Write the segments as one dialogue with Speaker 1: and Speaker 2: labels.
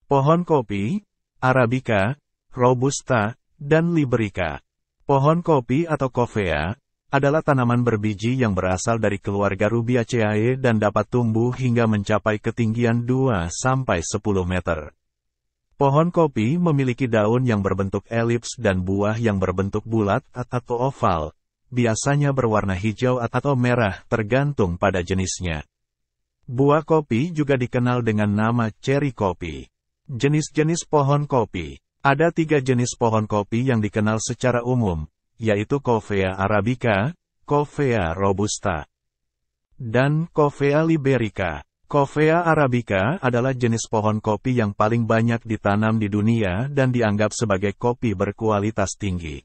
Speaker 1: Pohon kopi, Arabica, Robusta, dan Liberica. Pohon kopi atau Coffea adalah tanaman berbiji yang berasal dari keluarga Rubiaceae dan dapat tumbuh hingga mencapai ketinggian 2-10 meter. Pohon kopi memiliki daun yang berbentuk elips dan buah yang berbentuk bulat atau oval, biasanya berwarna hijau atau merah tergantung pada jenisnya. Buah kopi juga dikenal dengan nama ceri kopi. Jenis-jenis pohon kopi. Ada 3 jenis pohon kopi yang dikenal secara umum, yaitu Coffea arabica, Coffea robusta, dan Coffea liberica. Coffea arabica adalah jenis pohon kopi yang paling banyak ditanam di dunia dan dianggap sebagai kopi berkualitas tinggi.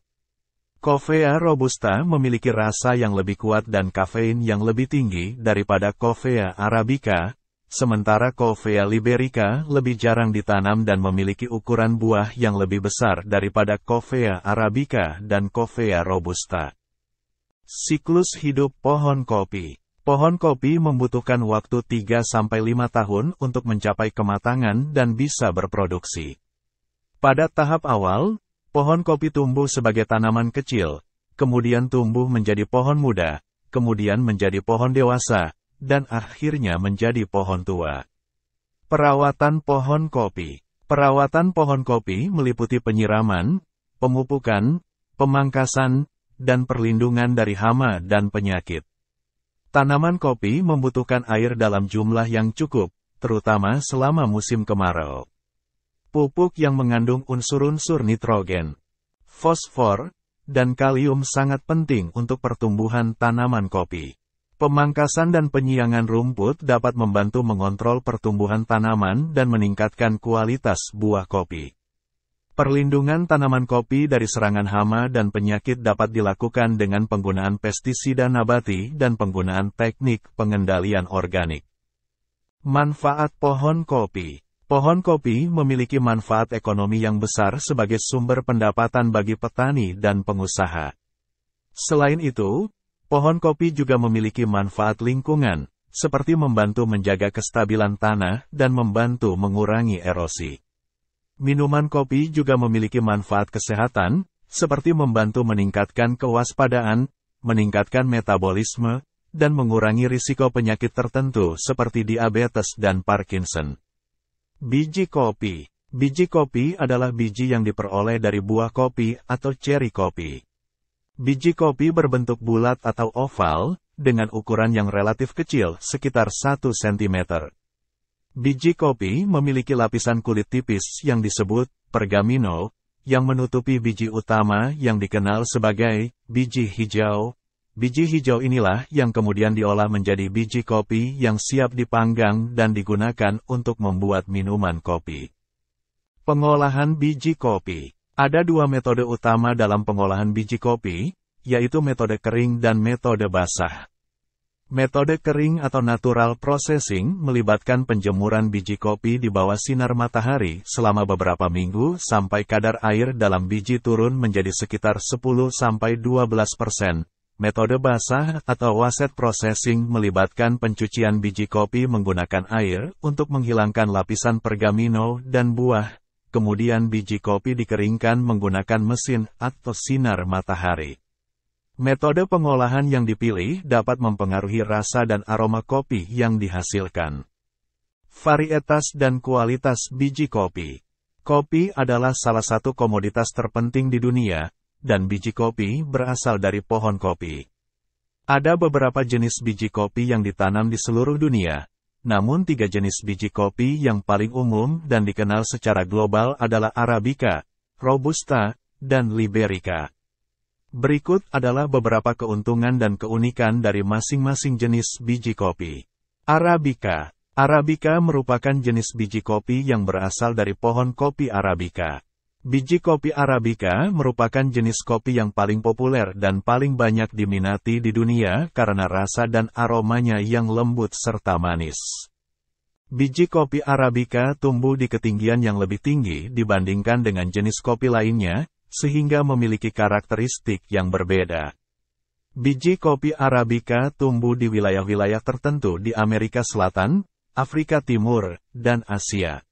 Speaker 1: Coffea robusta memiliki rasa yang lebih kuat dan kafein yang lebih tinggi daripada Coffea arabica, sementara Coffea liberica lebih jarang ditanam dan memiliki ukuran buah yang lebih besar daripada Coffea arabica dan Coffea robusta. Siklus hidup pohon kopi. Pohon kopi membutuhkan waktu 3-5 tahun untuk mencapai kematangan dan bisa berproduksi. Pada tahap awal, pohon kopi tumbuh sebagai tanaman kecil, kemudian tumbuh menjadi pohon muda, kemudian menjadi pohon dewasa, dan akhirnya menjadi pohon tua. Perawatan pohon kopi. Perawatan pohon kopi meliputi penyiraman, pemupukan, pemangkasan, dan perlindungan dari hama dan penyakit. Tanaman kopi membutuhkan air dalam jumlah yang cukup, terutama selama musim kemarau. Pupuk yang mengandung unsur-unsur nitrogen, fosfor, dan kalium sangat penting untuk pertumbuhan tanaman kopi. Pemangkasan dan penyiangan rumput dapat membantu mengontrol pertumbuhan tanaman dan meningkatkan kualitas buah kopi. Perlindungan tanaman kopi dari serangan hama dan penyakit dapat dilakukan dengan penggunaan pestisida nabati dan penggunaan teknik pengendalian organik. Manfaat pohon kopi. Pohon kopi memiliki manfaat ekonomi yang besar sebagai sumber pendapatan bagi petani dan pengusaha. Selain itu, pohon kopi juga memiliki manfaat lingkungan, seperti membantu menjaga kestabilan tanah dan membantu mengurangi erosi. Minuman kopi juga memiliki manfaat kesehatan, seperti membantu meningkatkan kewaspadaan, meningkatkan metabolisme, dan mengurangi risiko penyakit tertentu seperti diabetes dan Parkinson. Biji kopi. Biji kopi adalah biji yang diperoleh dari buah kopi atau ceri kopi. Biji kopi berbentuk bulat atau oval, dengan ukuran yang relatif kecil, sekitar 1 cm. Biji kopi memiliki lapisan kulit tipis yang disebut pergamino, yang menutupi biji utama yang dikenal sebagai biji hijau. Biji hijau inilah yang kemudian diolah menjadi biji kopi yang siap dipanggang dan digunakan untuk membuat minuman kopi. Pengolahan biji kopi. Ada 2 metode utama dalam pengolahan biji kopi, yaitu metode kering dan metode basah. Metode kering atau natural processing melibatkan penjemuran biji kopi di bawah sinar matahari selama beberapa minggu sampai kadar air dalam biji turun menjadi sekitar 10-12%. Metode basah atau washed processing melibatkan pencucian biji kopi menggunakan air untuk menghilangkan lapisan pergamino dan buah. Kemudian biji kopi dikeringkan menggunakan mesin atau sinar matahari. Metode pengolahan yang dipilih dapat mempengaruhi rasa dan aroma kopi yang dihasilkan. Varietas dan kualitas biji kopi. Kopi adalah salah satu komoditas terpenting di dunia, dan biji kopi berasal dari pohon kopi. Ada beberapa jenis biji kopi yang ditanam di seluruh dunia, namun 3 jenis biji kopi yang paling umum dan dikenal secara global adalah Arabica, Robusta, dan Liberica. Berikut adalah beberapa keuntungan dan keunikan dari masing-masing jenis biji kopi. Arabica. Arabica merupakan jenis biji kopi yang berasal dari pohon kopi Arabica. Biji kopi Arabica merupakan jenis kopi yang paling populer dan paling banyak diminati di dunia karena rasa dan aromanya yang lembut serta manis. Biji kopi Arabica tumbuh di ketinggian yang lebih tinggi dibandingkan dengan jenis kopi lainnya, sehingga memiliki karakteristik yang berbeda. Biji kopi Arabica tumbuh di wilayah-wilayah tertentu di Amerika Selatan, Afrika Timur, dan Asia.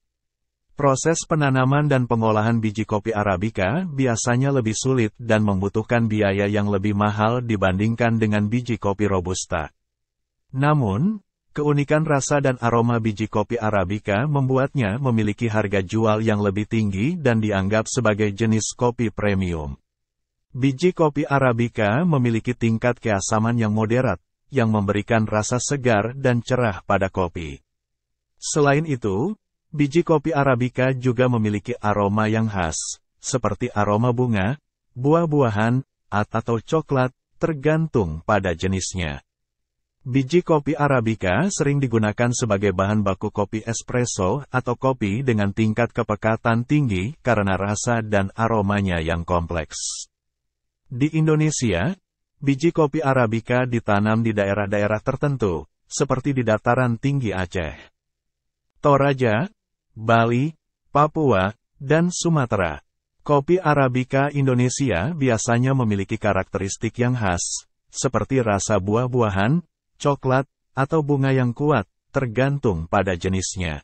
Speaker 1: Proses penanaman dan pengolahan biji kopi Arabica biasanya lebih sulit dan membutuhkan biaya yang lebih mahal dibandingkan dengan biji kopi Robusta. Namun, keunikan rasa dan aroma biji kopi Arabica membuatnya memiliki harga jual yang lebih tinggi dan dianggap sebagai jenis kopi premium. Biji kopi Arabica memiliki tingkat keasaman yang moderat, yang memberikan rasa segar dan cerah pada kopi. Selain itu, biji kopi Arabica juga memiliki aroma yang khas, seperti aroma bunga, buah-buahan, atau coklat, tergantung pada jenisnya. Biji kopi Arabica sering digunakan sebagai bahan baku kopi espresso atau kopi dengan tingkat kepekatan tinggi karena rasa dan aromanya yang kompleks. Di Indonesia, biji kopi Arabica ditanam di daerah-daerah tertentu, seperti di dataran tinggi Aceh, Toraja, Bali, Papua, dan Sumatera. Kopi Arabica Indonesia biasanya memiliki karakteristik yang khas, seperti rasa buah-buahan, coklat, atau bunga yang kuat, tergantung pada jenisnya.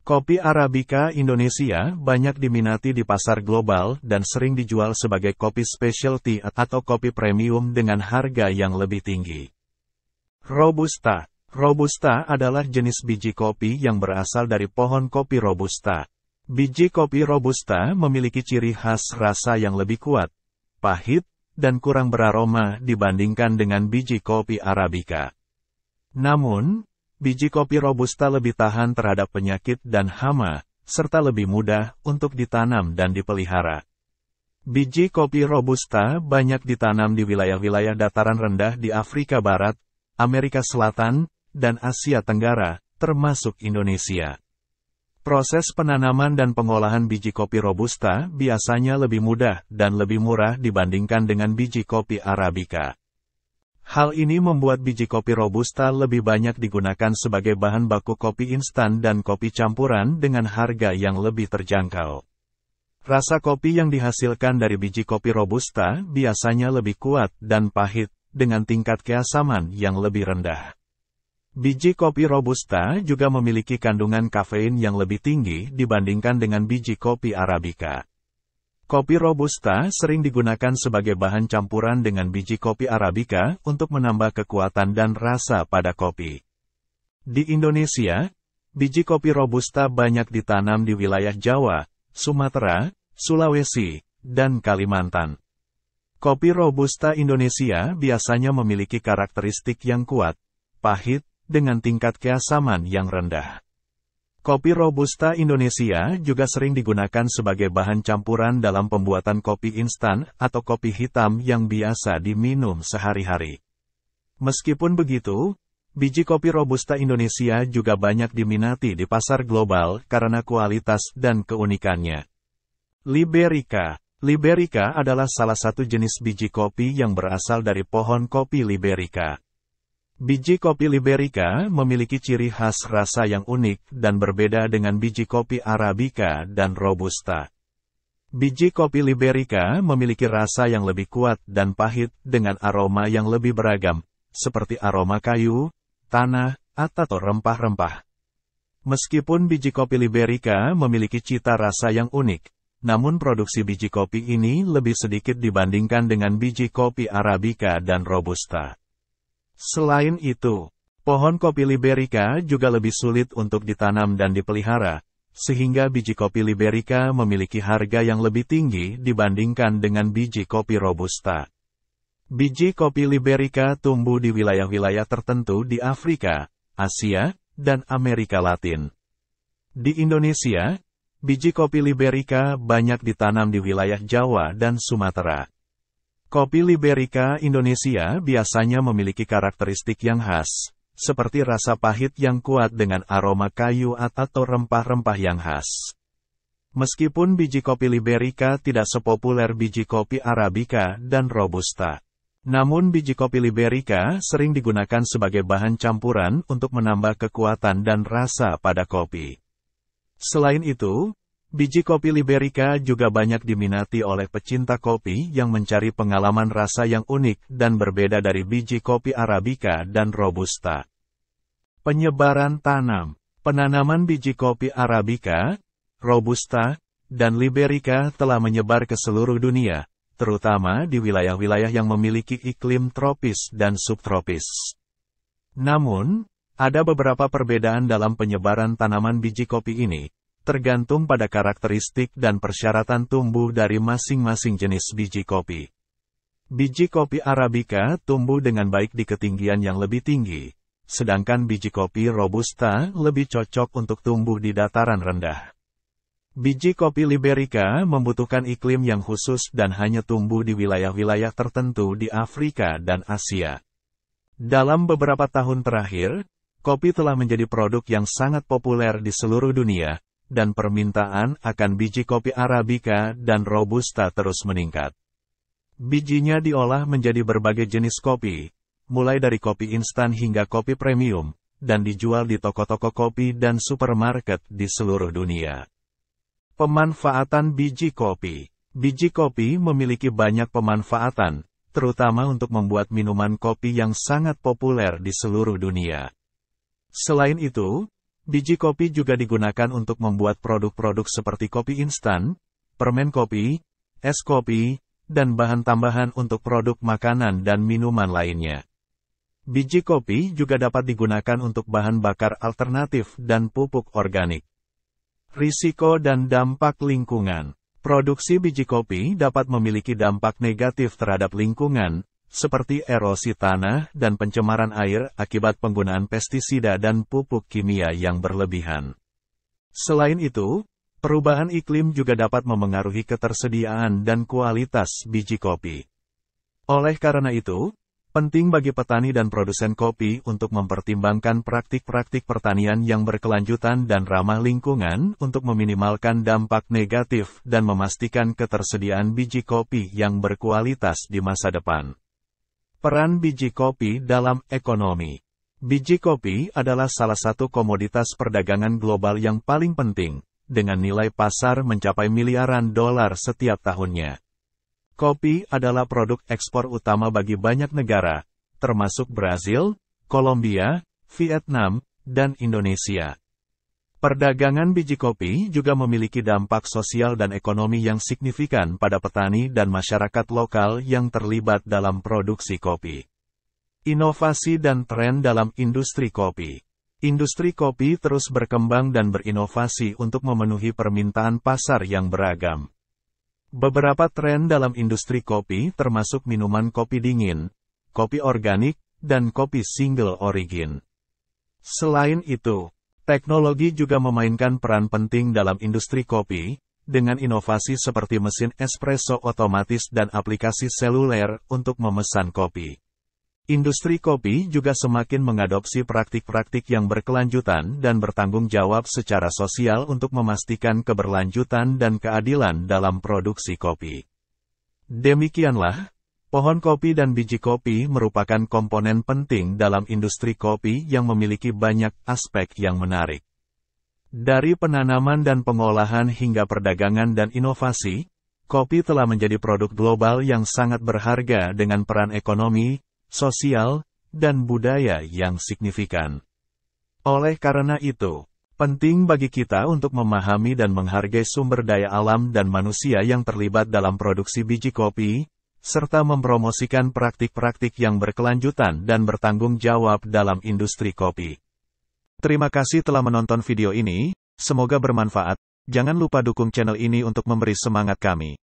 Speaker 1: Kopi Arabica Indonesia banyak diminati di pasar global dan sering dijual sebagai kopi specialty atau kopi premium dengan harga yang lebih tinggi. Robusta. Robusta adalah jenis biji kopi yang berasal dari pohon kopi Robusta. Biji kopi Robusta memiliki ciri khas rasa yang lebih kuat, pahit, dan kurang beraroma dibandingkan dengan biji kopi Arabica. Namun, biji kopi Robusta lebih tahan terhadap penyakit dan hama, serta lebih mudah untuk ditanam dan dipelihara. Biji kopi Robusta banyak ditanam di wilayah-wilayah dataran rendah di Afrika Barat, Amerika Selatan, dan Asia Tenggara, termasuk Indonesia. Proses penanaman dan pengolahan biji kopi Robusta biasanya lebih mudah dan lebih murah dibandingkan dengan biji kopi Arabica. Hal ini membuat biji kopi Robusta lebih banyak digunakan sebagai bahan baku kopi instan dan kopi campuran dengan harga yang lebih terjangkau. Rasa kopi yang dihasilkan dari biji kopi Robusta biasanya lebih kuat dan pahit, dengan tingkat keasaman yang lebih rendah. Biji kopi Robusta juga memiliki kandungan kafein yang lebih tinggi dibandingkan dengan biji kopi Arabica. Kopi Robusta sering digunakan sebagai bahan campuran dengan biji kopi Arabica untuk menambah kekuatan dan rasa pada kopi. Di Indonesia, biji kopi Robusta banyak ditanam di wilayah Jawa, Sumatera, Sulawesi, dan Kalimantan. Kopi Robusta Indonesia biasanya memiliki karakteristik yang kuat, pahit, dengan tingkat keasaman yang rendah. Kopi Robusta Indonesia juga sering digunakan sebagai bahan campuran dalam pembuatan kopi instan atau kopi hitam yang biasa diminum sehari-hari. Meskipun begitu, biji kopi Robusta Indonesia juga banyak diminati di pasar global karena kualitas dan keunikannya. Liberica. Liberica adalah salah satu jenis biji kopi yang berasal dari pohon kopi Liberica. Biji kopi Liberica memiliki ciri khas rasa yang unik dan berbeda dengan biji kopi Arabica dan Robusta. Biji kopi Liberica memiliki rasa yang lebih kuat dan pahit dengan aroma yang lebih beragam, seperti aroma kayu, tanah, atau rempah-rempah. Meskipun biji kopi Liberica memiliki cita rasa yang unik, namun produksi biji kopi ini lebih sedikit dibandingkan dengan biji kopi Arabica dan Robusta. Selain itu, pohon kopi Liberica juga lebih sulit untuk ditanam dan dipelihara, sehingga biji kopi Liberica memiliki harga yang lebih tinggi dibandingkan dengan biji kopi Robusta. Biji kopi Liberica tumbuh di wilayah-wilayah tertentu di Afrika, Asia, dan Amerika Latin. Di Indonesia, biji kopi Liberica banyak ditanam di wilayah Jawa dan Sumatera. Kopi Liberica Indonesia biasanya memiliki karakteristik yang khas, seperti rasa pahit yang kuat dengan aroma kayu atau rempah-rempah yang khas. Meskipun biji kopi Liberica tidak sepopuler biji kopi Arabica dan Robusta, namun biji kopi Liberica sering digunakan sebagai bahan campuran untuk menambah kekuatan dan rasa pada kopi. Selain itu, biji kopi Liberica juga banyak diminati oleh pecinta kopi yang mencari pengalaman rasa yang unik dan berbeda dari biji kopi Arabica dan Robusta. Penyebaran tanam. Penanaman biji kopi Arabica Robusta, dan Liberica telah menyebar ke seluruh dunia, terutama di wilayah-wilayah yang memiliki iklim tropis dan subtropis. Namun, ada beberapa perbedaan dalam penyebaran tanaman biji kopi ini, tergantung pada karakteristik dan persyaratan tumbuh dari masing-masing jenis biji kopi. Biji kopi Arabica tumbuh dengan baik di ketinggian yang lebih tinggi, sedangkan biji kopi Robusta lebih cocok untuk tumbuh di dataran rendah. Biji kopi Liberica membutuhkan iklim yang khusus dan hanya tumbuh di wilayah-wilayah tertentu di Afrika dan Asia. Dalam beberapa tahun terakhir, kopi telah menjadi produk yang sangat populer di seluruh dunia, dan permintaan akan biji kopi Arabica dan Robusta terus meningkat. Bijinya diolah menjadi berbagai jenis kopi, mulai dari kopi instan hingga kopi premium, dan dijual di toko-toko kopi dan supermarket di seluruh dunia. Pemanfaatan biji kopi. Biji kopi memiliki banyak pemanfaatan, terutama untuk membuat minuman kopi yang sangat populer di seluruh dunia. Selain itu, biji kopi juga digunakan untuk membuat produk-produk seperti kopi instan, permen kopi, es kopi, dan bahan tambahan untuk produk makanan dan minuman lainnya. Biji kopi juga dapat digunakan untuk bahan bakar alternatif dan pupuk organik. Risiko dan dampak lingkungan. Produksi biji kopi dapat memiliki dampak negatif terhadap lingkungan, seperti erosi tanah dan pencemaran air akibat penggunaan pestisida dan pupuk kimia yang berlebihan. Selain itu, perubahan iklim juga dapat memengaruhi ketersediaan dan kualitas biji kopi. Oleh karena itu, penting bagi petani dan produsen kopi untuk mempertimbangkan praktik-praktik pertanian yang berkelanjutan dan ramah lingkungan untuk meminimalkan dampak negatif dan memastikan ketersediaan biji kopi yang berkualitas di masa depan. Peran biji kopi dalam ekonomi. Biji kopi adalah salah satu komoditas perdagangan global yang paling penting, dengan nilai pasar mencapai miliaran dolar setiap tahunnya. Kopi adalah produk ekspor utama bagi banyak negara, termasuk Brasil, Kolombia, Vietnam, dan Indonesia. Perdagangan biji kopi juga memiliki dampak sosial dan ekonomi yang signifikan pada petani dan masyarakat lokal yang terlibat dalam produksi kopi. Inovasi dan tren dalam industri kopi. Industri kopi terus berkembang dan berinovasi untuk memenuhi permintaan pasar yang beragam. Beberapa tren dalam industri kopi termasuk minuman kopi dingin, kopi organik, dan kopi single origin. Selain itu, teknologi juga memainkan peran penting dalam industri kopi, dengan inovasi seperti mesin espresso otomatis dan aplikasi seluler untuk memesan kopi. Industri kopi juga semakin mengadopsi praktik-praktik yang berkelanjutan dan bertanggung jawab secara sosial untuk memastikan keberlanjutan dan keadilan dalam produksi kopi. Demikianlah, pohon kopi dan biji kopi merupakan komponen penting dalam industri kopi yang memiliki banyak aspek yang menarik. Dari penanaman dan pengolahan hingga perdagangan dan inovasi, kopi telah menjadi produk global yang sangat berharga dengan peran ekonomi, sosial, dan budaya yang signifikan. Oleh karena itu, penting bagi kita untuk memahami dan menghargai sumber daya alam dan manusia yang terlibat dalam produksi biji kopi, serta mempromosikan praktik-praktik yang berkelanjutan dan bertanggung jawab dalam industri kopi. Terima kasih telah menonton video ini, semoga bermanfaat. Jangan lupa dukung channel ini untuk memberi semangat kami.